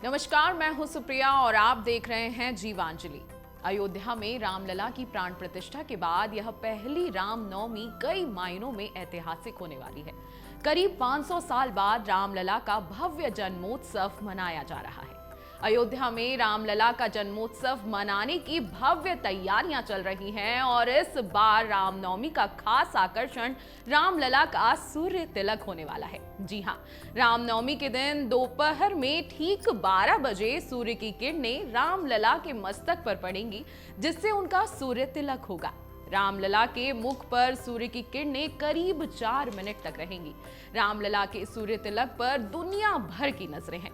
नमस्कार, मैं हूं सुप्रिया और आप देख रहे हैं जीवांजलि। अयोध्या में रामलला की प्राण प्रतिष्ठा के बाद यह पहली रामनवमी कई मायनों में ऐतिहासिक होने वाली है। करीब 500 साल बाद रामलला का भव्य जन्मोत्सव मनाया जा रहा है। अयोध्या में रामलला का जन्मोत्सव मनाने की भव्य तैयारियां चल रही हैं और इस बार रामनवमी का खास आकर्षण रामलला का सूर्य तिलक होने वाला है। जी हां, रामनवमी के दिन दोपहर में ठीक 12 बजे सूर्य की किरणें रामलला के मस्तक पर पड़ेंगी, जिससे उनका सूर्य तिलक होगा। रामलला के मुख पर सूर्य की किरणें करीब 4 मिनट तक रहेंगी। रामलला के सूर्य तिलक पर दुनिया भर की नजरें हैं।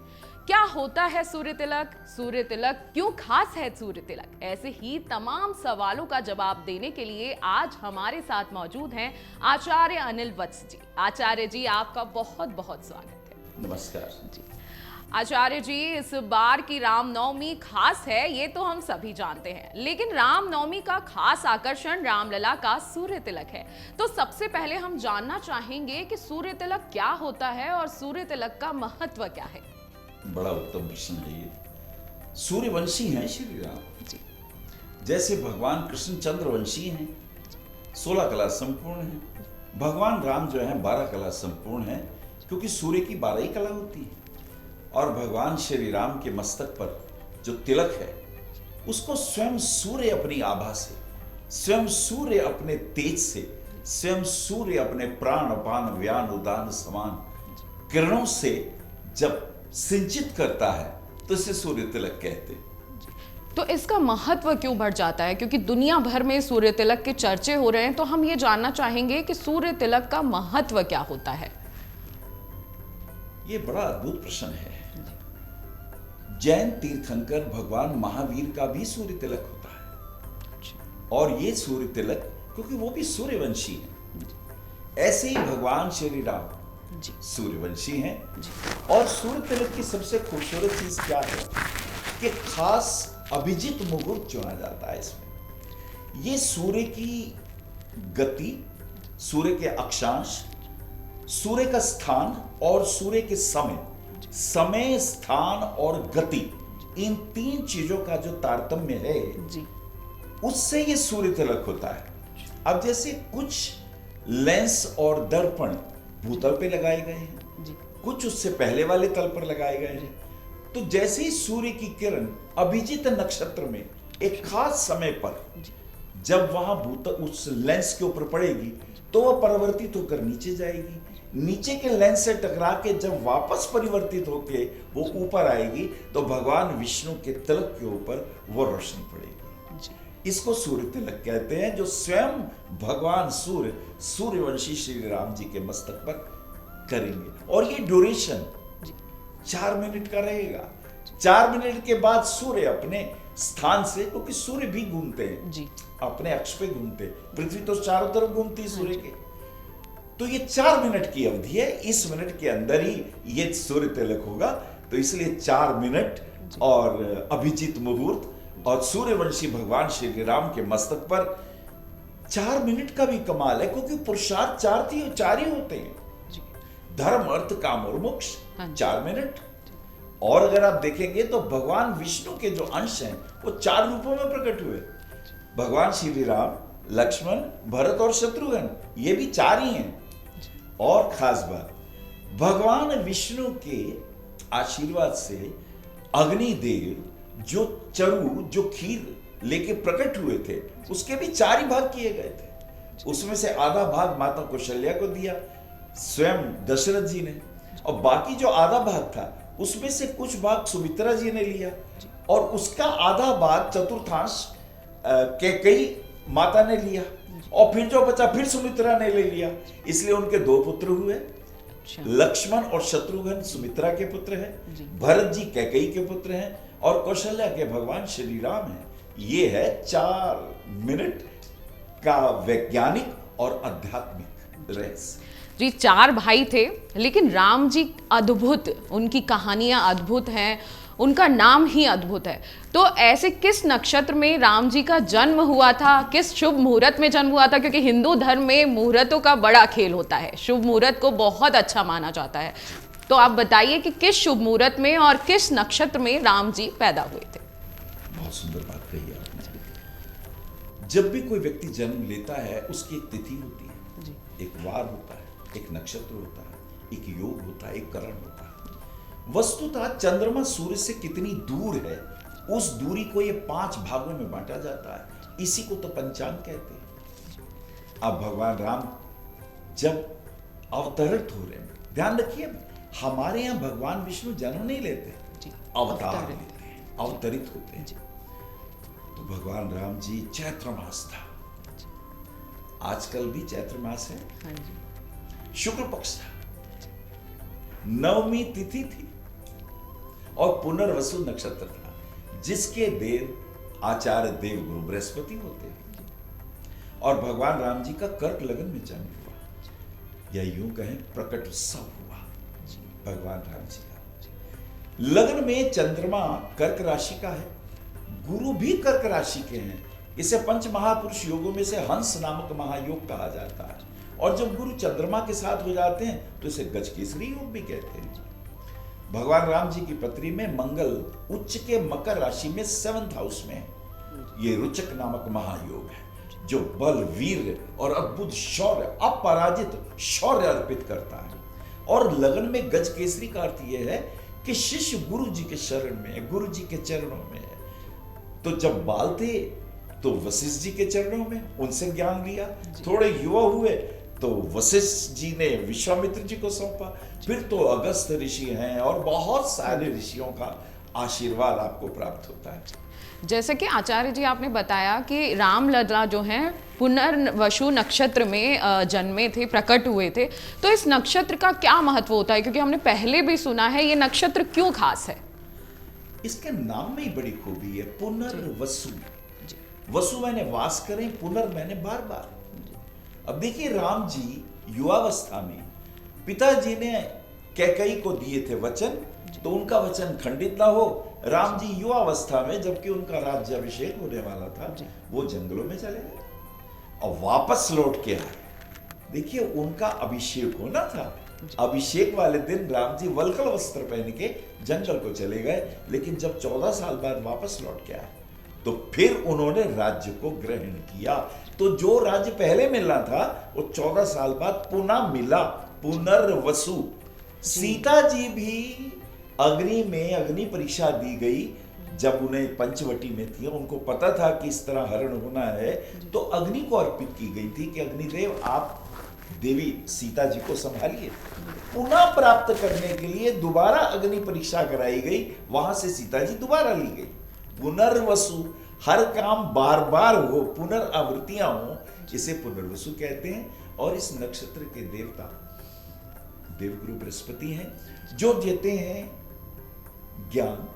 क्या होता है सूर्य तिलक? सूर्य तिलक क्यों खास है? सूर्य तिलक ऐसे ही तमाम सवालों का जवाब देने के लिए आज हमारे साथ मौजूद हैं आचार्य अनिल वत्स जी। आचार्य जी, आपका बहुत बहुत स्वागत है। नमस्कार जी आचार्य जी, इस बार की रामनवमी खास है, ये तो हम सभी जानते हैं, लेकिन रामनवमी का खास आकर्षण रामलला का सूर्य तिलक है। तो सबसे पहले हम जानना चाहेंगे कि सूर्य तिलक क्या होता है और सूर्य तिलक का महत्व क्या है। बड़ा उत्तम प्रश्न है ये। सूर्यवंशी हैं श्री राम जी, जैसे भगवान कृष्ण चंद्रवंशी हैं, 16 कला संपूर्ण हैं। भगवान राम जो हैं 12 कला संपूर्ण हैं, क्योंकि सूर्य की 12 ही कला होती है। और भगवान श्री राम के मस्तक पर जो तिलक है, उसको स्वयं सूर्य अपनी आभा से, स्वयं सूर्य अपने तेज से, स्वयं सूर्य अपने प्राण अपान व्यान उदान समान किरणों से जब सिंचित करता है, तो इसे सूर्य तिलक कहते हैं। तो इसका महत्व क्यों बढ़ जाता है? क्योंकि दुनिया भर में सूर्य तिलक के चर्चे हो रहे हैं, तो हम ये जानना चाहेंगे कि सूर्य तिलक का महत्व क्या होता है। ये बड़ा अद्भुत प्रश्न है। जैन तीर्थंकर भगवान महावीर का भी सूर्य तिलक होता है, और ये सूर्य तिलक क्योंकि वो भी सूर्यवंशी है, ऐसे ही भगवान श्री राम सूर्यवंशी हैं। और सूर्य तिलक की सबसे खूबसूरत चीज क्या है कि खास अभिजीत मुहूर्त चुना जाता है इसमें। ये सूर्य की गति, सूर्य के अक्षांश, सूर्य का स्थान और सूर्य के समय, स्थान और गति, इन 3 चीजों का जो तारतम्य है जी, उससे ये सूर्य तिलक होता है। अब जैसे कुछ लेंस और दर्पण भूतल पे लगाए गए हैं जी, कुछ उससे पहले वाले तल पर लगाए गए हैं, तो जैसे ही सूर्य की किरण अभिजीत नक्षत्र में एक खास समय पर जब वहां भूतल उस लेंस के ऊपर पड़ेगी, तो वह परिवर्तित होकर नीचे जाएगी। नीचे के लेंस से टकरा के जब वापस परिवर्तित होके वो ऊपर आएगी, तो भगवान विष्णु के तिलक के ऊपर वो रोशनी पड़ेगी। इसको सूर्य तिलक कहते हैं, जो स्वयं भगवान सूर्यवंशी श्री राम जी के मस्तक पर करेंगे। और ये ड्यूरेशन 4 मिनट का रहेगा। 4 मिनट के बाद सूर्य अपने स्थान से, क्योंकि सूर्य भी घूमते हैं जी, अपने अक्ष पे घूमते, पृथ्वी तो चारों तरफ घूमती है सूर्य के, तो ये 4 मिनट की अवधि है। इस मिनट के अंदर ही ये सूर्य तिलक होगा, तो इसलिए 4 मिनट और अभिजीत मुहूर्त और सूर्यवंशी भगवान श्री राम के मस्तक पर 4 मिनट का भी कमाल है, क्योंकि पुरुषार्थ 4 ही होते हैं, धर्म अर्थ काम और मोक्ष, 4 मिनट। और अगर आप देखेंगे तो भगवान विष्णु के जो अंश हैं वो 4 रूपों में प्रकट हुए। भगवान श्री राम, लक्ष्मण, भरत और शत्रुघ्न, ये भी 4 ही हैं। और खास बात, भगवान विष्णु के आशीर्वाद से अग्निदेव जो खीर लेके प्रकट हुए थे, उसके भी 4 ही भाग किए गए थे। उसमें से आधा भाग माता कौशल्या को दिया स्वयं दशरथ जी ने, और बाकी जो आधा भाग था उसमें से कुछ भाग सुमित्रा जी ने लिया, और उसका आधा भाग चतुर्थांश कैकेयी माता ने लिया, और फिर जो बचा फिर सुमित्रा ने ले लिया। इसलिए उनके 2 पुत्र हुए, लक्ष्मण और शत्रुघ्न सुमित्रा के पुत्र हैं, भरत जी कैकेयी के पुत्र हैं, और कौशल्या के भगवान श्री राम हैं। ये है 4 मिनट का वैज्ञानिक और आध्यात्मिक रहस्य जी। 4 भाई थे, लेकिन राम जी अद्भुत, उनकी कहानियां अद्भुत हैं, उनका नाम ही अद्भुत है। तो ऐसे किस नक्षत्र में राम जी का जन्म हुआ था, किस शुभ मुहूर्त में जन्म हुआ था? क्योंकि हिंदू धर्म में मुहूर्तों का बड़ा खेल होता है, शुभ मुहूर्त को बहुत अच्छा माना जाता है। तो आप बताइए कि किस शुभ मुहूर्त में और किस नक्षत्र में राम जी पैदा हुए थे। बहुत सुंदर बात कही आपने। जब भी कोई व्यक्ति जन्म लेता है उसकी एक तिथि होती है जी। एक वार होता है, एक नक्षत्र होता है, एक योग होता है, एक करण होता है। वस्तुतः चंद्रमा सूर्य से कितनी दूर है उस दूरी को ये 5 भागों में बांटा जाता है। इसी को तो पंचांग कहते हैं। अब भगवान राम जब अवतरित हो रहे हैं, ध्यान रखिए हमारे यहाँ भगवान विष्णु जन्म नहीं लेते, अवतार लेते हैं, अवतरित होते हैं। तो भगवान राम जी चैत्र मास था, आजकल भी चैत्र मास है, शुक्ल पक्ष था, 9वीं तिथि थी और पुनर्वसु नक्षत्र था, जिसके देव आचार्य देव गुरु बृहस्पति होते हैं। और भगवान राम जी का कर्क लगन में जन्म हुआ, या यूं कहें प्रकट उत्सव हुआ भगवान राम जी का। लग्न में चंद्रमा कर्क राशि का है, गुरु भी कर्क राशि के हैं। इसे पंच महापुरुष योगों में से हंस नामक महायोग कहा जाता है। और जब गुरु चंद्रमा के साथ हो जाते हैं तो इसे गजकेसरी योग भी कहते हैं। भगवान राम जी की पत्री में मंगल उच्च के मकर राशि में 7th हाउस में, ये रुचक नामक महायोग है जो बल, वीर और अद्भुत शौर्य, अपराजित शौर्य अर्पित करता है। और लगन में गज केसरी का अर्थ यह है कि शिष्य गुरु जी के शरण में है, गुरु जी के चरणों में है। तो जब बाल थे तो वशिष्ठ जी के चरणों में, उनसे ज्ञान लिया। थोड़े युवा हुए तो वशिष्ठ जी ने विश्वामित्र जी को सौंपा। फिर तो अगस्त ऋषि हैं और बहुत सारे ऋषियों का आशीर्वाद आपको प्राप्त होता है। जैसे कि आचार्य जी आपने बताया कि रामलला जो हैं पुनर्वसु नक्षत्र में जन्मे थे, प्रकट हुए थे, तो इस नक्षत्र का क्या महत्व होता है? क्योंकि हमने पहले भी सुना है, ये नक्षत्र क्यों खास है? इसके नाम में ही बड़ी खूबी है, पुनर्वसु। वसु मैंने वास करें, पुनर् मैंने बार बार। अब देखिए राम जी युवावस्था में पिताजी ने कैकेयी को दिए थे वचन, तो उनका वचन खंडित ना हो। राम जी युवावस्था में, जबकि उनका राज्याभिषेक होने वाला था, वो जंगलों में चले गए और वापस लौट के आए। देखिए उनका अभिषेक होना था, अभिषेक वाले दिन राम जी वल्कल वस्त्र पहन के जंगल को चले गए। लेकिन जब 14 साल बाद वापस लौट के आए तो फिर उन्होंने राज्य को ग्रहण किया। तो जो राज्य पहले मिलना था वो 14 साल बाद पुनः मिला, पुनर्वसु। सीता जी भी अग्नि में अग्नि परीक्षा दी गई जब उन्हें पंचवटी में थी, उनको पता था कि इस तरह हरण होना है, तो अग्नि को अर्पित की गई थी कि अग्निदेव आप देवी सीता जी को संभालिए। पुनः प्राप्त करने के लिए दोबारा अग्नि परीक्षा कराई गई, वहां से सीता जी दोबारा ली गई। पुनर्वसु, हर काम बार बार हो, पुनरावृत्तियां हो, इसे पुनर्वसु कहते हैं। और इस नक्षत्र के देवता देवगुरु बृहस्पति हैं, जो देते हैं ज्ञान,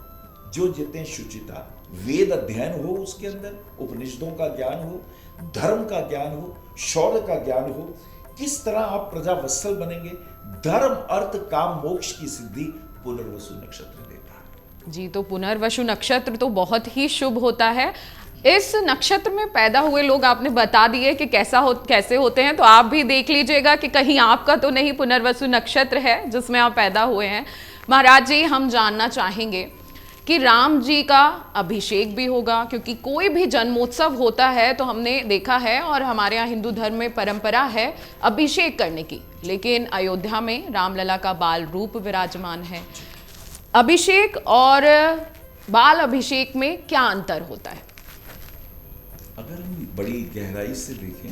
जो देते हैं शुचिता, वेद अध्ययन हो उसके अंदर, उपनिषदों का ज्ञान हो, धर्म का ज्ञान हो, शौर्य का ज्ञान हो, किस तरह आप प्रजावत्सल बनेंगे, धर्म अर्थ काम मोक्ष की सिद्धि पुनर्वसु नक्षत्र देता है। जी, तो पुनर्वसु नक्षत्र तो बहुत ही शुभ होता है। इस नक्षत्र में पैदा हुए लोग आपने बता दिए कि कैसे होते हैं, तो आप भी देख लीजिएगा कि कहीं आपका तो नहीं पुनर्वसु नक्षत्र है जिसमें आप पैदा हुए हैं। महाराज जी, हम जानना चाहेंगे कि राम जी का अभिषेक भी होगा, क्योंकि कोई भी जन्मोत्सव होता है तो हमने देखा है और हमारे यहाँ हिंदू धर्म में परंपरा है अभिषेक करने की, लेकिन अयोध्या में रामलला का बाल रूप विराजमान है। अभिषेक और बाल अभिषेक में क्या अंतर होता है? अगर हम बड़ी गहराई से देखें,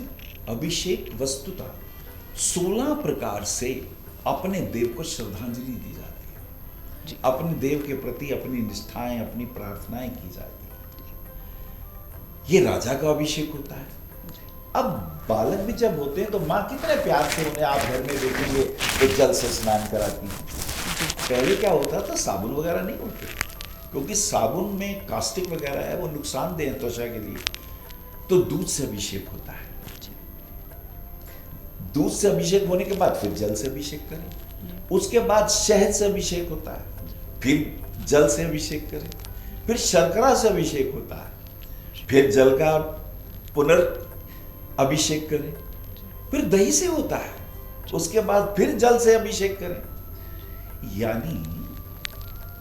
अभिषेक वस्तुतः 16 प्रकार से अपने देव को श्रद्धांजलि दी जाती है, अपने देव के प्रति अपनी निष्ठाएं, अपनी प्रार्थनाएं की जाती है। ये राजा का अभिषेक होता है। अब बालक भी जब होते हैं तो माँ कितने प्यार से उन्हें आप घर में देखेंगे तो जल से स्नान कराती है। पहले क्या होता था, साबुन वगैरह नहीं होते, क्योंकि साबुन में कास्टिक वगैरह है, वो नुकसानदेह है त्वचा के लिए। तो दूध से अभिषेक होता है, दूध से अभिषेक होने के बाद फिर जल से अभिषेक करें, उसके बाद शहद से अभिषेक होता है, फिर जल से अभिषेक करें, फिर शर्करा से अभिषेक होता है, फिर जल का पुनर्अभिषेक करें, फिर दही से होता है, उसके बाद फिर जल से अभिषेक करें। यानी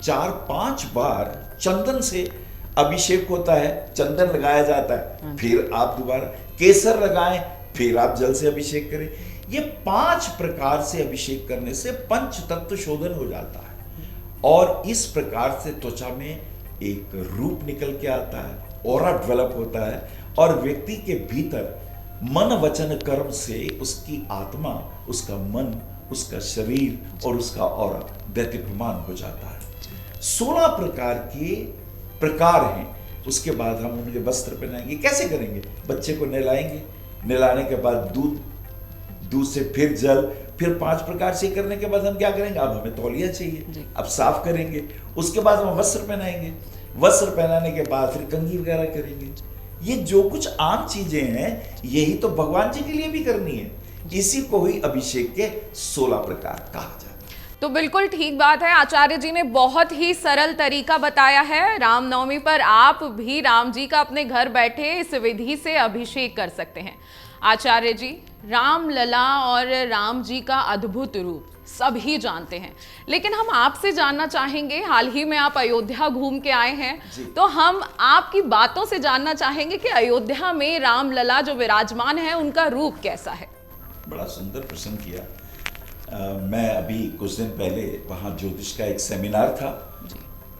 4-5 बार चंदन से अभिषेक होता है, चंदन लगाया जाता है, फिर आप दोबारा केसर लगाएं, फिर आप जल से अभिषेक करें। ये 5 प्रकार से अभिषेक करने से पंच तत्व शोधन हो जाता है और इस प्रकार से त्वचा में एक रूप निकल के आता है, ऑरा डेवलप होता है और व्यक्ति के भीतर मन वचन कर्म से उसकी आत्मा, उसका मन, उसका शरीर और उसका ऑरा दैदीप्यमान हो जाता है। 16 प्रकार के प्रकार हैं। उसके बाद हम उनके वस्त्र पहनाएंगे। कैसे करेंगे? बच्चे को नहलाएंगे, नहलाने के बाद दूध से फिर जल, फिर 5 प्रकार से करने के बाद हम क्या करेंगे? अब हमें तौलिया चाहिए, अब साफ करेंगे। उसके बाद हम वस्त्र पहनाएंगे, वस्त्र पहनाने के बाद फिर कंघी वगैरह करेंगे। ये जो कुछ आम चीजें हैं यही तो भगवान जी के लिए भी करनी है। इसी को ही अभिषेक के 16 प्रकार कहा जाता है। तो बिल्कुल ठीक बात है, आचार्य जी ने बहुत ही सरल तरीका बताया है। रामनवमी पर आप भी राम जी का अपने घर बैठे इस विधि से अभिषेक कर सकते हैं। आचार्य जी, रामलला और राम जी का अद्भुत रूप सभी जानते हैं, लेकिन हम आपसे जानना चाहेंगे, हाल ही में आप अयोध्या घूम के आए हैं, तो हम आपकी बातों से जानना चाहेंगे कि अयोध्या में रामलला जो विराजमान है उनका रूप कैसा है। बड़ा सुंदर प्रश्न किया। मैं अभी कुछ दिन पहले वहाँ ज्योतिष का एक सेमिनार था,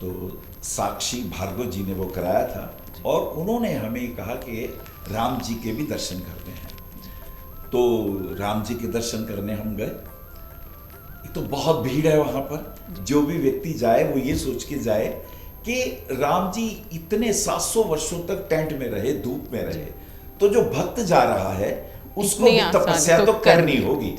तो साक्षी भार्गव जी ने वो कराया था और उन्होंने हमें कहा कि राम जी के भी दर्शन करते हैं। तो राम जी के दर्शन करने हम गए। तो बहुत भीड़ है वहाँ पर। जो भी व्यक्ति जाए वो ये सोच के जाए कि राम जी इतने 700 वर्षों तक टेंट में रहे, धूप में रहे, तो जो भक्त जा रहा है उसको भी तपस्या तो करनी होगी।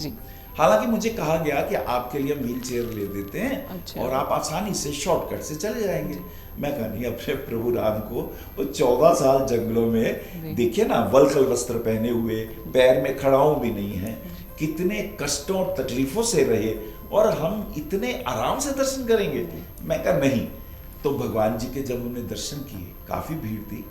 हालांकि मुझे कहा गया कि आपके लिए हम व्हील चेयर ले देते हैं और आप आसानी से शॉर्टकट से चले जाएंगे। मैं कहा नहीं, अपने प्रभु राम को वो 14 साल जंगलों में देखिए ना, वल्कल वस्त्र पहने हुए, पैर में खड़ाऊ भी नहीं है, कितने कष्टों और तकलीफों से रहे और हम इतने आराम से दर्शन करेंगे। मैं कहा नहीं। तो भगवान जी के जब हमने दर्शन किए, काफी भीड़ थी,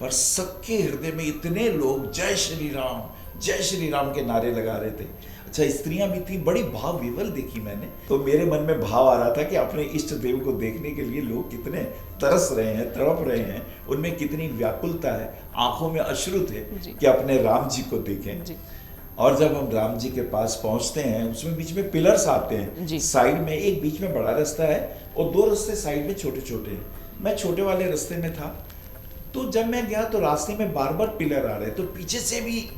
पर सबके हृदय में इतने लोग जय श्री राम के नारे लगा रहे थे। अच्छा, स्त्रियां भी थी, बड़ी भाव विवल देखी मैंने। तो मेरे मन में भाव आ रहा था कि अपने इष्ट देव को देखने के लिए लोग कितने तरस रहे हैं, तड़प रहे हैं, उनमें कितनी व्याकुलता है, आंखों में अश्रु थे कि अपने राम जी को देखें। और जब हम राम जी के पास पहुंचते हैं, उसमें बीच में पिलर्स आते हैं, साइड में एक बीच में बड़ा रास्ता है और 2 रास्ते साइड में छोटे छोटे हैं। मैं छोटे वाले रास्ते में था। तो जब मैं गया तो रास्ते में बार बार पिलर आ रहे, तो पीछे से भी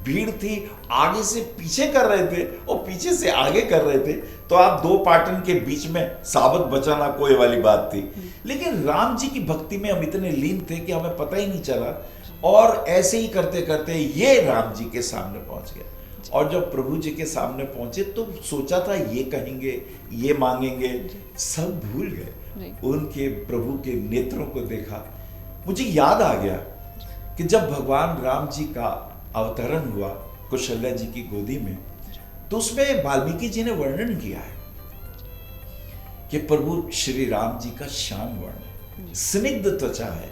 भीड़ थी, आगे से पीछे कर रहे थे और पीछे से आगे कर रहे थे। तो आप 2 पाटन के बीच में साबत बचाना कोई वाली बात थी। लेकिन राम जी की भक्ति में हम इतने लीन थे कि हमें पता ही नहीं चला और ऐसे ही करते करते ये राम जी के सामने पहुंच गया। और जब प्रभु जी के सामने पहुंचे तो सोचा था ये कहेंगे, ये मांगेंगे, सब भूल गए। उनके प्रभु के नेत्रों को देखा, मुझे याद आ गया कि जब भगवान राम जी का अवतरण हुआ कौशल्या जी की गोदी में, तो उसमें वाल्मीकि जी ने वर्णन किया है कि प्रभु श्री राम जी का श्याम वर्ण, स्निग्ध त्वचा है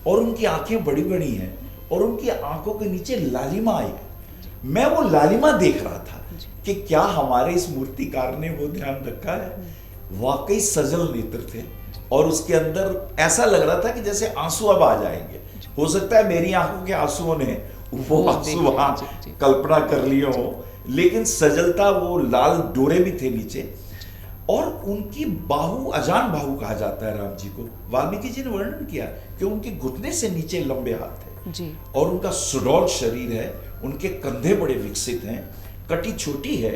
और उनकी आंखें बड़ी बड़ी हैं और उनकी आंखों के नीचे लालिमा आई। मैं वो लालिमा देख रहा था कि क्या हमारे इस मूर्तिकार ने वो ध्यान रखा है। वाकई सजल नेत्र थे और उसके अंदर ऐसा लग रहा था कि जैसे आंसू अब आ जाएंगे। हो सकता है मेरी आंखों के आंसुओं ने वो आंसू वहां कल्पना कर लिए हो, लेकिन सजलता, वो लाल डोरे भी थे नीचे और उनकी बाहु, अजान बाहु कहा जाता है राम जी को। वाल्मीकि जी ने वर्णन किया कि उनके घुटने से नीचे लंबे हाथ है और उनका सुडौल शरीर है, उनके कंधे बड़े विकसित हैं, कटी छोटी है।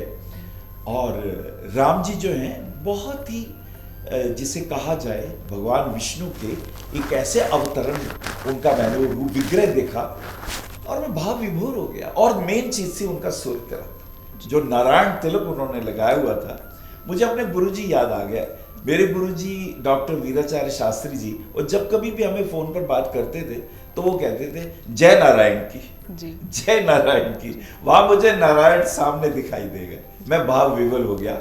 और राम जी जो हैं बहुत ही, जिसे कहा जाए भगवान विष्णु के एक ऐसे अवतरण, उनका मैंने वो रूप विग्रह देखा और मैं भाव विभोर हो गया। और मेन चीज थी उनका सूर्य तिलक, जो नारायण तिलक उन्होंने लगाया हुआ था। मुझे अपने गुरुजी याद आ गया। मेरे गुरुजी डॉक्टर वीराचार्य शास्त्री जी, और जब कभी भी हमें फोन पर बात करते थे तो वो कहते थे जय नारायण की, जय नारायण की। वहां मुझे नारायण सामने दिखाई देगा, मैं भाव विवल हो गया।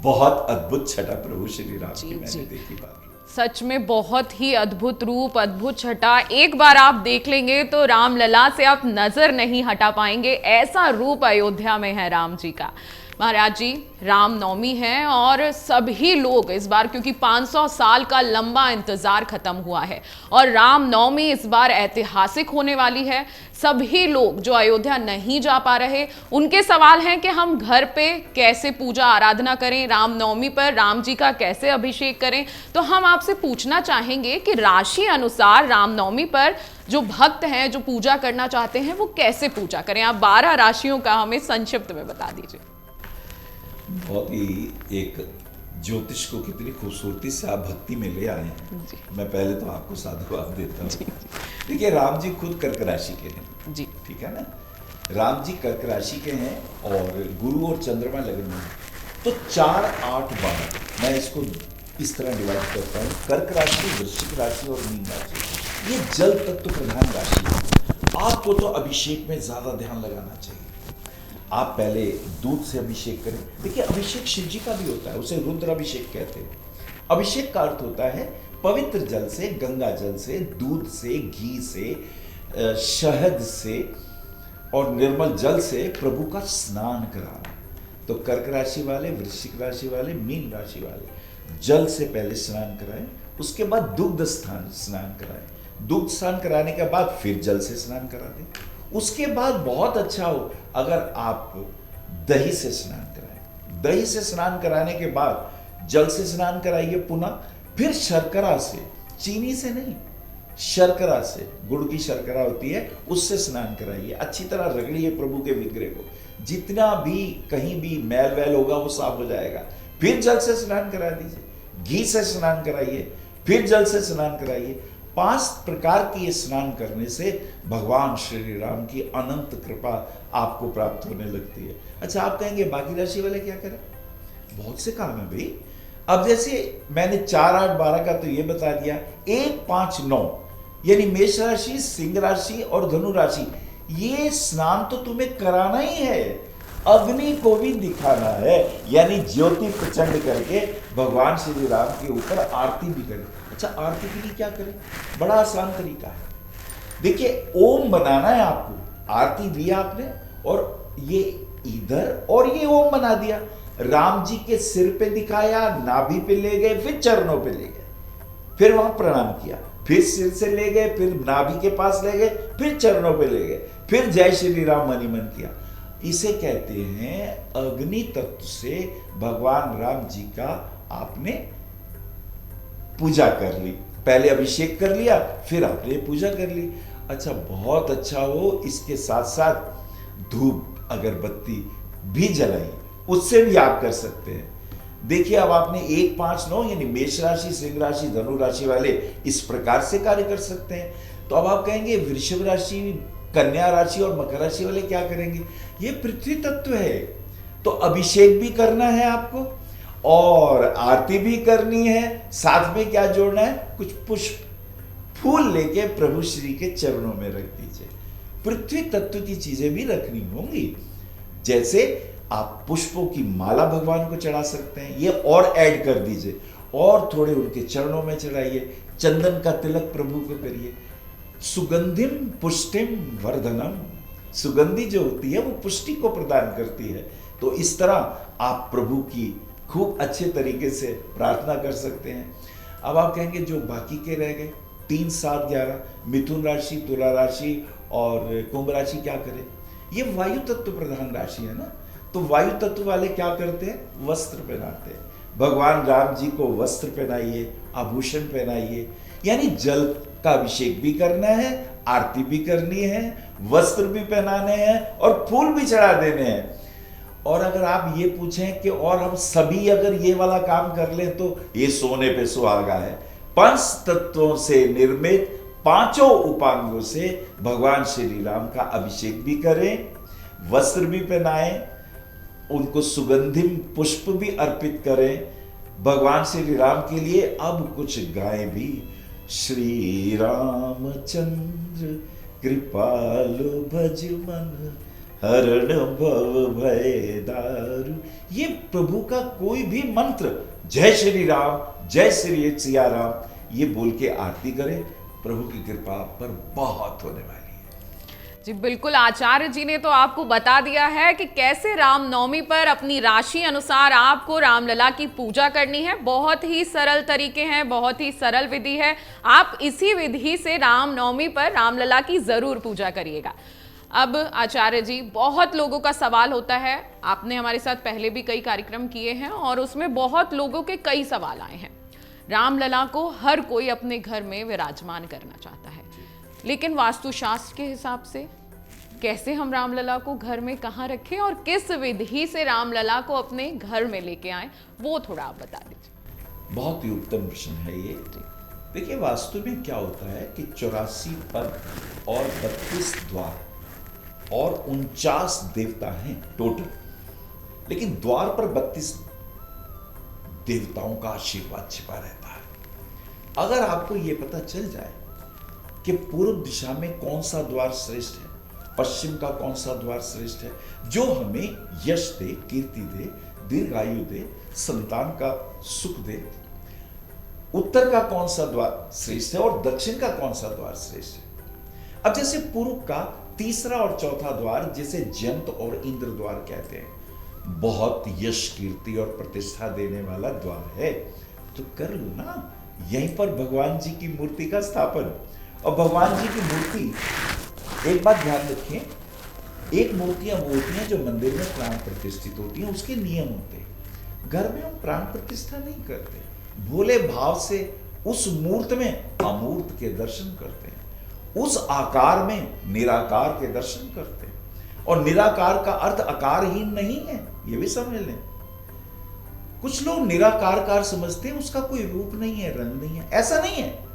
बहुत अद्भुत छटा प्रभु श्री राम की मैंने देखी। बात सच में बहुत ही अद्भुत रूप, अद्भुत छटा। एक बार आप देख लेंगे तो रामलला से आप नजर नहीं हटा पाएंगे, ऐसा रूप अयोध्या में है राम जी का। महाराज जी, रामनवमी है और सभी लोग इस बार, क्योंकि 500 साल का लंबा इंतजार खत्म हुआ है और रामनवमी इस बार ऐतिहासिक होने वाली है। सभी लोग जो अयोध्या नहीं जा पा रहे, उनके सवाल हैं कि हम घर पे कैसे पूजा आराधना करें, रामनवमी पर राम जी का कैसे अभिषेक करें। तो हम आपसे पूछना चाहेंगे कि राशि अनुसार रामनवमी पर जो भक्त हैं, जो पूजा करना चाहते हैं, वो कैसे पूजा करें। आप 12 राशियों का हमें संक्षिप्त में बता दीजिए। बहुत ही एक ज्योतिष को कितनी खूबसूरती से आप भक्ति में ले आए हैं। मैं पहले तो आपको साधुवाद देता हूँ। देखिए, राम जी खुद कर्क राशि के हैं जी, ठीक है ना। राम जी कर्क राशि के हैं और गुरु और चंद्रमा लगन में हैं। तो 4, 8, 12 मैं इसको इस तरह डिवाइड करता हूँ। कर्क राशि, वृश्चिक राशि और मीन राशि, ये जल तत्व प्रधान राशि है। आपको तो अभिषेक में ज्यादा ध्यान लगाना चाहिए। आप पहले दूध से अभिषेक करें। देखिए, अभिषेक शिव जी का भी होता है, उसे रुद्र अभिषेक कहते हैं। अभिषेक का अर्थ होता है पवित्र जल से, गंगा जल से, दूध से, घी से, शहद से और निर्मल जल से प्रभु का स्नान कराना। तो कर्क राशि वाले, वृश्चिक राशि वाले, मीन राशि वाले जल से पहले स्नान कराएं, उसके बाद दुग्ध स्नान कराएं। दुग्ध स्नान कराने के बाद फिर जल से स्नान करा दें। उसके बाद बहुत अच्छा हो अगर आप दही से स्नान कराएं। दही से स्नान कराने के बाद जल से स्नान कराइए पुनः, फिर शर्करा से, चीनी से नहीं, शर्करा से, गुड़ की शर्करा होती है, उससे स्नान कराइए। अच्छी तरह रगड़िए प्रभु के विग्रह को, जितना भी कहीं भी मैल वैल होगा वो साफ हो जाएगा। फिर जल से स्नान करा दीजिए, घी से स्नान कराइए, फिर जल से स्नान कराइए। 5 प्रकार की स्नान करने से भगवान श्री राम की अनंत कृपा आपको प्राप्त होने लगती है। अच्छा, आप कहेंगे बाकी राशि वाले क्या करें? बहुत से काम है भाई। अब जैसे मैंने 4, 8, 12 का तो ये बता दिया। 1, 5, 9 यानी मेष राशि, सिंह राशि और धनु राशि, ये स्नान तो तुम्हें कराना ही है, अग्नि को भी दिखाना है, यानी ज्योति प्रचंड करके भगवान श्री राम के ऊपर आरती भी करें। अच्छा, आरती के लिए क्या करें? बड़ा आसान तरीका है। देखिए, ओम बनाना है आपको। आरती दिया आपने और ये इधर और ये ओम बना दिया। राम जी के सिर पे दिखाया, नाभि पे ले गए, फिर चरणों पे ले गए, फिर वहां प्रणाम किया, फिर सिर से ले गए, फिर नाभि के पास ले गए, फिर चरणों पे ले गए, फिर जय श्री राम मनी मन किया। इसे कहते हैं अग्नि तत्व से भगवान राम जी का आपने पूजा कर ली। पहले अभिषेक कर लिया, फिर आपने पूजा कर ली। अच्छा, बहुत अच्छा हो, इसके साथ साथ धूप अगरबत्ती भी जलाई, उससे भी आप कर सकते हैं। देखिए, अब आपने 1, 5, 9 यानी मेष राशि, सिंह राशि, धनु राशि वाले इस प्रकार से कार्य कर सकते हैं। तो अब आप कहेंगे वृषभ राशि, कन्या राशि और मकर राशि वाले क्या करेंगे? ये पृथ्वी तत्व है, तो अभिषेक भी करना है आपको और आरती भी करनी है। साथ में क्या जोड़ना है? कुछ पुष्प, फूल लेके प्रभु श्री के चरणों में रख दीजिए। पृथ्वी तत्व की चीजें भी रखनी होंगी। जैसे आप पुष्पों की माला भगवान को चढ़ा सकते हैं, ये और ऐड कर दीजिए, और थोड़े उनके चरणों में चढ़ाइए। चंदन का तिलक प्रभु को करिए। सुगंधिम पुष्टिम वर्धनम, सुगंधि जो होती है वो पुष्टि को प्रदान करती है। तो इस तरह आप प्रभु की खूब अच्छे तरीके से प्रार्थना कर सकते हैं। अब आप कहेंगे जो बाकी के रह गए 3, 7, 11 मिथुन राशि, तुला राशि और कुंभ राशि क्या करें? ये वायु तत्व प्रधान राशि है ना, तो वायु तत्व वाले क्या करते हैं? वस्त्र पहनाते हैं। भगवान राम जी को वस्त्र पहनाइए, आभूषण पहनाइए, यानी जल का अभिषेक भी करना है, आरती भी करनी है, वस्त्र भी पहनाने हैं और फूल भी चढ़ा देने हैं। और अगर आप ये पूछें कि और हम सभी अगर ये वाला काम कर लें तो ये सोने पे सुहागा है। 5 तत्वों से निर्मित 5 उपांगों से भगवान श्री राम का अभिषेक भी करें, वस्त्र भी पहनाएं, उनको सुगंधिम पुष्प भी अर्पित करें भगवान श्री राम के लिए। अब कुछ गाएं भी। श्री रामचंद्र कृपालु भज मन, हरण भव भय दारु। ये प्रभु का कोई भी मंत्र, जय श्री राम, जय श्री सिया राम, ये बोल के आरती करें, प्रभु की कृपा पर बहुत होने वाली है। जी बिल्कुल, आचार्य जी ने तो आपको बता दिया है कि कैसे रामनवमी पर अपनी राशि अनुसार आपको रामलला की पूजा करनी है। बहुत ही सरल तरीके हैं, बहुत ही सरल विधि है। आप इसी विधि से रामनवमी पर रामलला की जरूर पूजा करिएगा। अब आचार्य जी, बहुत लोगों का सवाल होता है, आपने हमारे साथ पहले भी कई कार्यक्रम किए हैं और उसमें बहुत लोगों के कई सवाल आए हैं। रामलला को हर कोई अपने घर में विराजमान करना चाहता है, लेकिन वास्तुशास्त्र के हिसाब से कैसे हम रामलला को घर में कहाँ रखें और किस विधि से रामलला को अपने घर में लेके आए, वो थोड़ा आप बता दीजिए। बहुत ही उत्तम प्रश्न है ये। देखिए, वास्तु में क्या होता है कि 84 पद और 32 द्वार और 49 देवता हैं टोटल, लेकिन द्वार पर 32 देवताओं का आशीर्वाद छिपा रहता है। अगर आपको यह पता चल जाए कि पूर्व दिशा में कौन सा द्वार श्रेष्ठ है, पश्चिम का कौन सा द्वार श्रेष्ठ है जो हमें यश दे, कीर्ति दे, दीर्घायु दे, संतान का सुख दे, उत्तर का कौन सा द्वार श्रेष्ठ है और दक्षिण का कौन सा द्वार श्रेष्ठ है। अब जैसे पूर्व का तीसरा और चौथा द्वार, जिसे जयंत और इंद्र द्वार कहते हैं, बहुत यश, कीर्ति और प्रतिष्ठा देने वाला द्वार है, तो कर लो ना यहीं पर भगवान जी की मूर्ति का स्थापन। और भगवान जी की मूर्ति, एक बात ध्यान रखें, एक मूर्तियां वो होती हैं जो मंदिर में प्राण प्रतिष्ठित होती हैं, उसके नियम होते हैं। घर में हम प्राण प्रतिष्ठा नहीं करते, भोले भाव से उस मूर्त में अमूर्त के दर्शन करते हैं, उस आकार में निराकार के दर्शन करते हैं। और निराकार का अर्थ आकारहीन नहीं है, ये भी समझ लें। कुछ लोग निराकार समझते हैं, उसका कोई रूप नहीं है, रंग नहीं है, ऐसा नहीं है।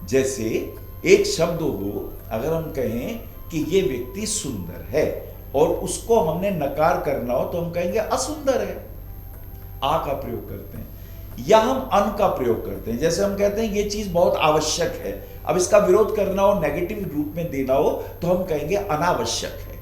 जैसे एक शब्द हो, अगर हम कहें कि ये व्यक्ति सुंदर है और उसको हमने नकार करना हो तो हम कहेंगे असुंदर है, आ का प्रयोग करते हैं। या हम अन का प्रयोग करते हैं, जैसे हम कहते हैं ये चीज बहुत आवश्यक है, अब इसका विरोध करना हो, नेगेटिव रूप में देना हो तो हम कहेंगे अनावश्यक है।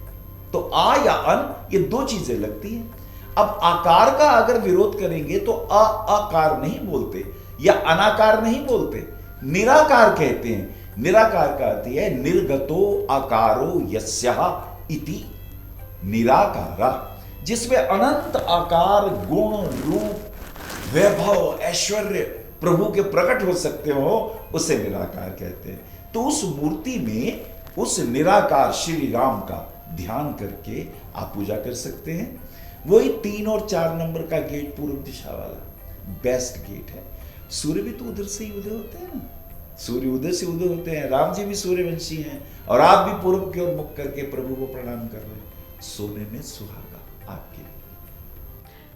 तो आ या अन, ये दो चीजें लगती हैं। अब आकार का अगर विरोध करेंगे तो आकार नहीं बोलते या अनाकार नहीं बोलते, निराकार कहते हैं। निराकार का अर्थ है निर्गतो आकारो यस्यः इति निराकारा, जिसमें अनंत आकार, गुण, रूप, वैभव, ऐश्वर्य प्रभु के प्रकट हो सकते हो, उसे निराकार कहते हैं। तो उस मूर्ति में उस निराकार श्री राम का ध्यान करके आप पूजा कर सकते हैं। वही 3 और 4 नंबर का गेट पूर्व दिशा वाला बेस्ट गेट है। सूर्य भी तो उधर से ही उदय होते हैं ना, सूर्य उदय से उदय होते हैं। राम जी भी सूर्यवंशी हैं और आप भी पूर्व की ओर मुख करके प्रभु को प्रणाम कर रहे हैं। सोने में सुहागा आपके लिए।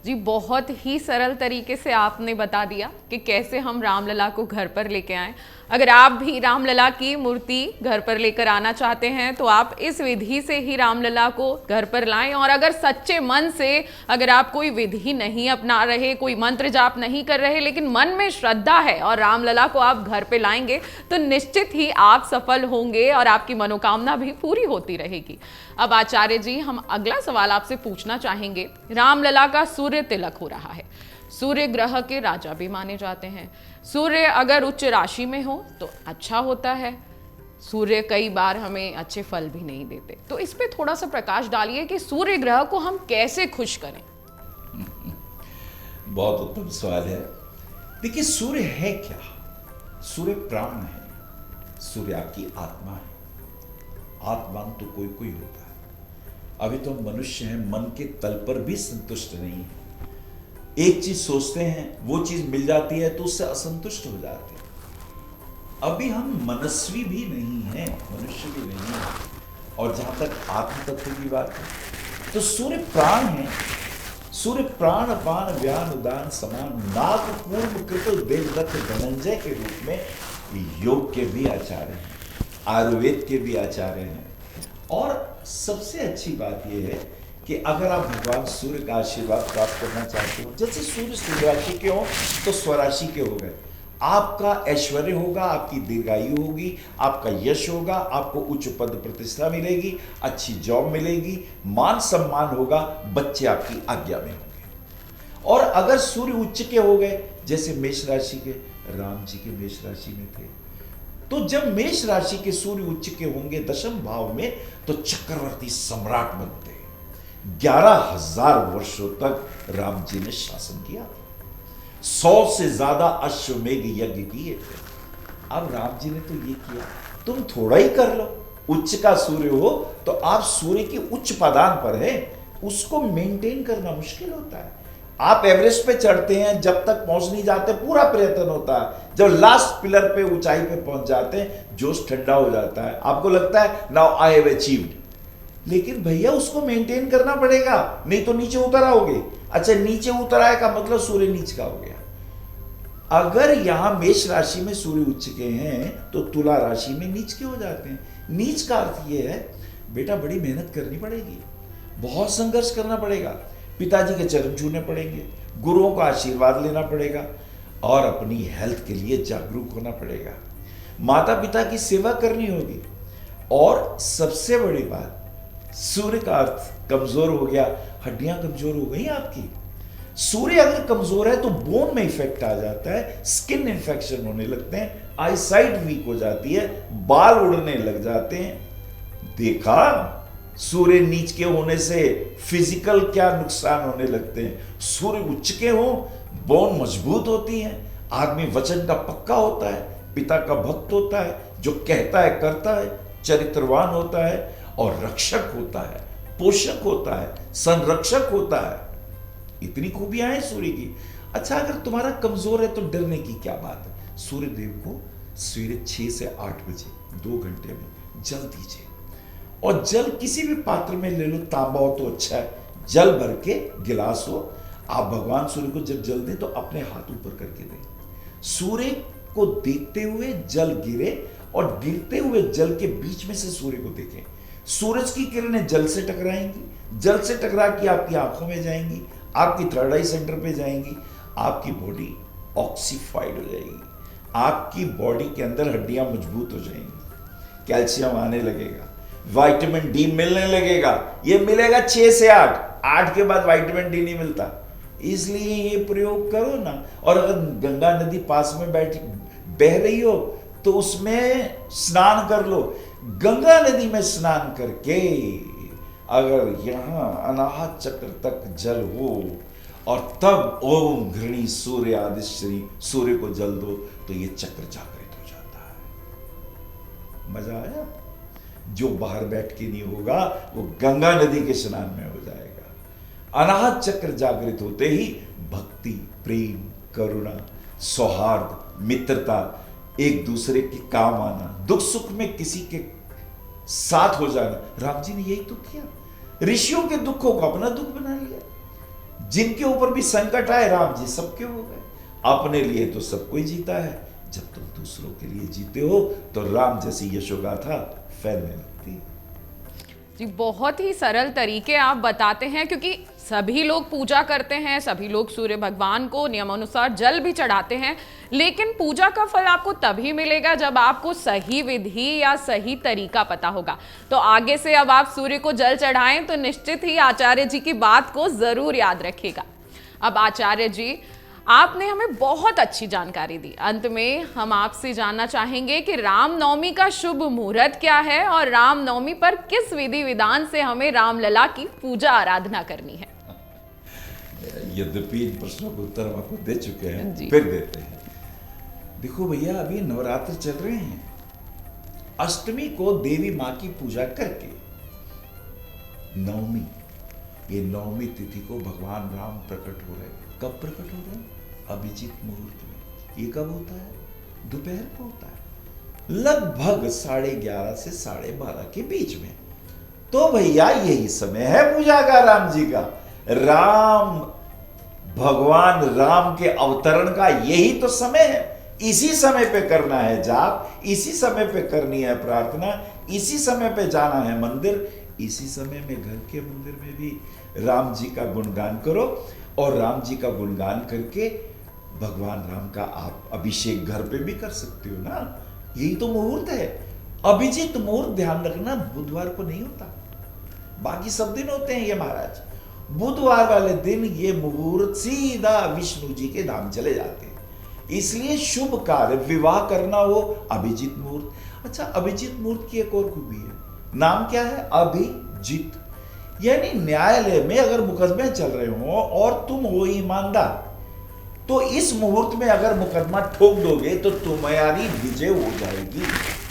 जी बहुत ही सरल तरीके से आपने बता दिया कि कैसे हम रामलला को घर पर लेके आएं। अगर आप भी रामलला की मूर्ति घर पर लेकर आना चाहते हैं तो आप इस विधि से ही रामलला को घर पर लाएं। और अगर सच्चे मन से, अगर आप कोई विधि नहीं अपना रहे, कोई मंत्र जाप नहीं कर रहे, लेकिन मन में श्रद्धा है और रामलला को आप घर पे लाएंगे तो निश्चित ही आप सफल होंगे और आपकी मनोकामना भी पूरी होती रहेगी। अब आचार्य जी, हम अगला सवाल आपसे पूछना चाहेंगे। रामलला का सूर्य तिलक हो रहा है, सूर्य ग्रह के राजा भी माने जाते हैं। सूर्य अगर उच्च राशि में हो तो अच्छा होता है, सूर्य कई बार हमें अच्छे फल भी नहीं देते। तो इस पे थोड़ा सा प्रकाश डालिए कि सूर्य ग्रह को हम कैसे खुश करें। बहुत उत्तम सवाल है। देखिए, सूर्य है क्या? सूर्य प्राण है, सूर्य आपकी आत्मा है। आत्मा तो कोई कोई होता है। अभी तो हम मनुष्य हैं, मन के तल पर भी संतुष्ट नहीं है। एक चीज सोचते हैं, वो चीज मिल जाती है तो उससे असंतुष्ट हो जाते हैं। अभी हम मनस्वी भी नहीं हैं, मनुष्य भी नहीं है। और जहां तक आत्म तत्व की बात है तो सूर्य प्राण है। सूर्य प्राण अपान व्यान उदान समान नाग पूर्व कृत देवदत्त धनंजय के रूप में योग के भी आचार्य हैं, आयुर्वेद के भी आचार्य हैं। और सबसे अच्छी बात यह है कि अगर आप भगवान सूर्य का आशीर्वाद प्राप्त करना चाहते हो, जैसे सूर्य सिंह राशि के हो तो स्वराशि के हो गए, आपका ऐश्वर्य होगा, आपकी दीर्घायु होगी, आपका यश होगा, आपको उच्च पद प्रतिष्ठा मिलेगी, अच्छी जॉब मिलेगी, मान सम्मान होगा, बच्चे आपकी आज्ञा में होंगे। और अगर सूर्य उच्च के हो गए, जैसे मेष राशि के, राम जी के मेष राशि में थे, तो जब मेष राशि के सूर्य उच्च के होंगे दशम भाव में तो चक्रवर्ती सम्राट बनते हैं। 11,000 वर्षों तक राम जी ने शासन किया, 100 से ज्यादा अश्वमेघ यज्ञ किए थे। अब राम जी ने तो ये किया, तुम थोड़ा ही कर लो। उच्च का सूर्य हो तो आप सूर्य के उच्च पदान पर हैं, उसको मेंटेन करना मुश्किल होता है। आप एवरेस्ट पे चढ़ते हैं, जब तक पहुंच नहीं जाते पूरा प्रयत्न होता है, जब लास्ट पिलर पे ऊंचाई पे पहुंच जाते हैं जोश ठंडा हो जाता है, आपको लगता है नाउ आई हैव अचीव्ड। लेकिन भैया उसको मेंटेन करना पड़ेगा, नहीं तो नीचे उतर आओगे। अच्छा, नीचे उतर आए का मतलब सूर्य नीच का हो गया। अगर यहां मेष राशि में सूर्य उच्च के हैं तो तुला राशि में नीच के हो जाते हैं। नीच का अर्थ यह है बेटा बड़ी मेहनत करनी पड़ेगी, बहुत संघर्ष करना पड़ेगा, पिताजी के चरण छूने पड़ेंगे, गुरुओं का आशीर्वाद लेना पड़ेगा और अपनी हेल्थ के लिए जागरूक होना पड़ेगा, माता पिता की सेवा करनी होगी। और सबसे बड़ी बात, सूर्य का अर्थ कमजोर हो गया, हड्डियां कमजोर हो गई आपकी। सूर्य अगर कमजोर है तो बोन में इफेक्ट आ जाता है, स्किन इन्फेक्शन होने लगते हैं, आईसाइट वीक हो जाती है, बाल उड़ने लग जाते हैं। देखा सूर्य नीच के होने से फिजिकल क्या नुकसान होने लगते हैं। सूर्य उच्च के हो, बोन मजबूत होती है, आदमी वचन का पक्का होता है, पिता का भक्त होता है, जो कहता है करता है, चरित्रवान होता है और रक्षक होता है, पोषक होता है, संरक्षक होता है। इतनी खूबियां हैं सूर्य की। अच्छा, अगर तुम्हारा कमजोर है तो डरने की क्या बात है। सूर्य देव को सवेरे 6 से 8 बजे 2 घंटे में जल दीजिए, और जल किसी भी पात्र में ले लो, तांबा हो तो अच्छा है, जल भर के गिलास हो। आप भगवान सूर्य को जब जल दें तो अपने हाथ ऊपर करके दें, सूर्य को देखते हुए जल गिरे और गिरते हुए जल के बीच में से सूर्य को देखें। सूरज की किरणें जल से टकराएंगी, जल से टकरा के आपकी आंखों में जाएंगी, आपकी थर्ड आई सेंटर पे जाएंगी, आपकी बॉडी ऑक्सीफाइड हो जाएगी, आपकी बॉडी के अंदर हड्डियां मजबूत हो जाएंगी, कैल्शियम आने लगेगा, विटामिन डी मिलने लगेगा। ये मिलेगा 6 से 8 के बाद विटामिन डी नहीं मिलता, इसलिए ये प्रयोग करो ना। और अगर गंगा नदी पास में बह रही हो तो उसमें स्नान कर लो। गंगा नदी में स्नान करके अगर यहां अनाहत चक्र तक जल हो और तब ओम घृणी सूर्य आदि श्री सूर्य को जल दो तो ये चक्र जागृत हो जाता है। मजा आया? जो बाहर बैठ के नहीं होगा वो गंगा नदी के स्नान में हो जाएगा। अनाहत चक्र जागृत होते ही भक्ति, प्रेम, करुणा, सौहार्द, मित्रता, एक दूसरे के काम आना, दुख सुख में किसी के साथ हो जाना। राम जी ने यही तो किया, ऋषियों के दुखों को अपना दुख बना लिया। जिनके ऊपर भी संकट आए राम जी सबके हो गए। अपने लिए तो सब कोई जीता है, जब तुम दूसरों के लिए जीते हो तो राम जैसी यशोगाथा फैलने लगती है। जी, बहुत ही सरल तरीके आप बताते हैं, क्योंकि सभी लोग पूजा करते हैं, सभी लोग सूर्य भगवान को नियमानुसार जल भी चढ़ाते हैं, लेकिन पूजा का फल आपको तभी मिलेगा जब आपको सही विधि या सही तरीका पता होगा। तो आगे से अब आप सूर्य को जल चढ़ाएं तो निश्चित ही आचार्य जी की बात को जरूर याद रखिएगा। अब आचार्य जी, आपने हमें बहुत अच्छी जानकारी दी। अंत में हम आपसे जानना चाहेंगे कि रामनवमी का शुभ मुहूर्त क्या है और रामनवमी पर किस विधि विधान से हमें रामलला की पूजा आराधना करनी है। यद्यपि इन प्रश्नों के उत्तर हम आपको दे चुके हैं, जी। फिर देते हैं। देखो भैया, अभी नवरात्र चल रहे हैं। अष्टमी को देवी माँ की पूजा करके नवमी, ये नवमी तिथि को भगवान राम प्रकट हो रहे हैं। कब प्रकट हो रहे हैं? अभिजीत मुहूर्त में। ये कब होता है? दोपहर को होता है, लगभग 11:30 से 12:30 के बीच में। तो भैया यही समय है पूजा का, राम जी का। राम भगवान राम के अवतरण का यही तो समय है। इसी समय पे करना है जाप, इसी समय पे करनी है प्रार्थना, इसी समय पे जाना है मंदिर, इसी समय में घर के मंदिर में भी राम जी का गुणगान करो। और राम जी का गुणगान करके भगवान राम का आप अभिषेक घर पे भी कर सकते हो ना। यही तो मुहूर्त है। अभिजीत मुहूर्त ध्यान रखना बुधवार को नहीं होता, बाकी सब दिन होते हैं ये महाराज। बुधवार वाले दिन ये मुहूर्त सीधा विष्णु जी के धाम चले जाते हैं। इसलिए शुभ कार्य विवाह करना हो अभिजीत मुहूर्त। अच्छा, अभिजीत मुहूर्त की एक और खूबी है, नाम क्या है? अभिजीत। यानी न्यायालय में अगर मुकदमे चल रहे हो और तुम हो ईमानदार, तो इस मुहूर्त में अगर मुकदमा ठोक दोगे तो तुम्हारी विजय हो जाएगी।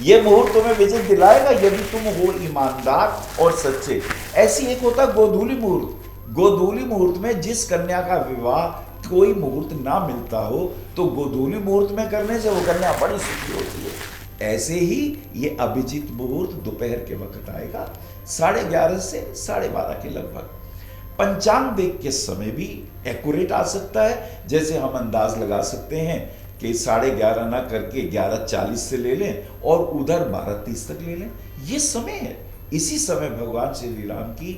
यह मुहूर्त तुम्हें विजय दिलाएगा यदि तुम हो ईमानदार और सच्चे। ऐसी एक होता है गोधूली मुहूर्त। गोधूली मुहूर्त में जिस कन्या का विवाह कोई मुहूर्त ना मिलता हो तो गोधूली मुहूर्त में करने से वो कन्या बड़ी सुखी होती है। ऐसे ही ये अभिजीत मुहूर्त दोपहर के वक्त आएगा 11:30 से 12:30 के लगभग। पंचांग देख के समय भी एक्यूरेट आ सकता है, जैसे हम अंदाज लगा सकते हैं कि 11:30 ना करके 11:40 से ले लें और उधर 12:30 तक ले लें। ये समय है, इसी समय भगवान श्री राम की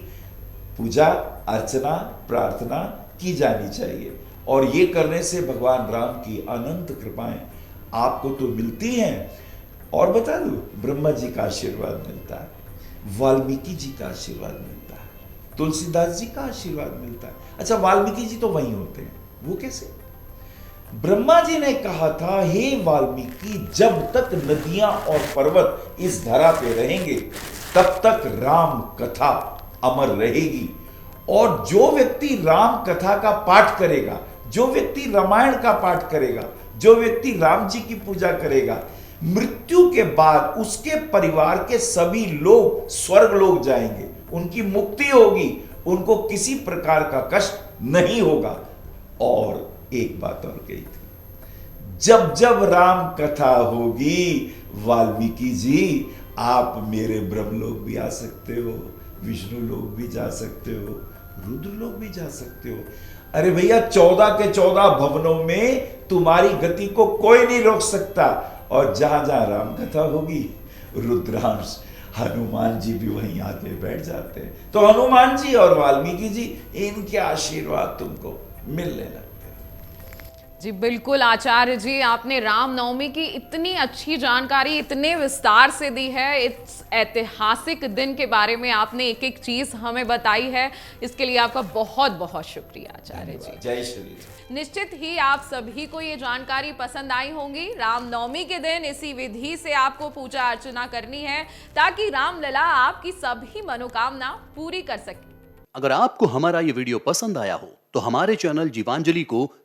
पूजा अर्चना प्रार्थना की जानी चाहिए और ये करने से भगवान राम की अनंत कृपाएं आपको तो मिलती हैं। और बता दूं, ब्रह्मा जी का आशीर्वाद मिलता है, वाल्मीकि जी का आशीर्वाद मिलता है, तुलसीदास जी का आशीर्वाद मिलता है। अच्छा, वाल्मीकि जी तो वहीं होते हैं, वो कैसे? ब्रह्मा जी ने कहा था, हे वाल्मीकि, जब तक नदियां और पर्वत इस धरा पे रहेंगे तब तक राम कथा अमर रहेगी। और जो व्यक्ति राम कथा का पाठ करेगा, जो व्यक्ति रामायण का पाठ करेगा, जो व्यक्ति राम जी की पूजा करेगा, मृत्यु के बाद उसके परिवार के सभी लोग स्वर्ग लोग जाएंगे, उनकी मुक्ति होगी, उनको किसी प्रकार का कष्ट नहीं होगा। और एक बात और कही थी, जब जब राम कथा होगी वाल्मीकि जी, आप मेरे ब्रह्मलोक भी आ सकते हो, विष्णु लोक भी जा सकते हो, रुद्र लोक भी जा सकते हो। अरे भैया, 14 के 14 भवनों में तुम्हारी गति को कोई नहीं रोक सकता। और जहां जहां राम कथा होगी, रुद्रांश हनुमान जी भी वहीं आके बैठ जाते हैं। तो हनुमान जी और वाल्मीकि जी, इनके आशीर्वाद तुमको मिलने लगते हैं। जी बिल्कुल आचार्य जी, आपने रामनवमी की इतनी अच्छी जानकारी इतने विस्तार से दी है। इस ऐतिहासिक दिन के बारे में आपने एक एक चीज हमें बताई है, इसके लिए आपका बहुत बहुत शुक्रिया आचार्य जी। जय श्री राम। निश्चित ही आप सभी को ये जानकारी पसंद आई होंगी। रामनवमी के दिन इसी विधि से आपको पूजा अर्चना करनी है ताकि रामलला आपकी सभी मनोकामना पूरी कर सके। अगर आपको हमारा ये वीडियो पसंद आया हो तो हमारे चैनल जीवांजलि को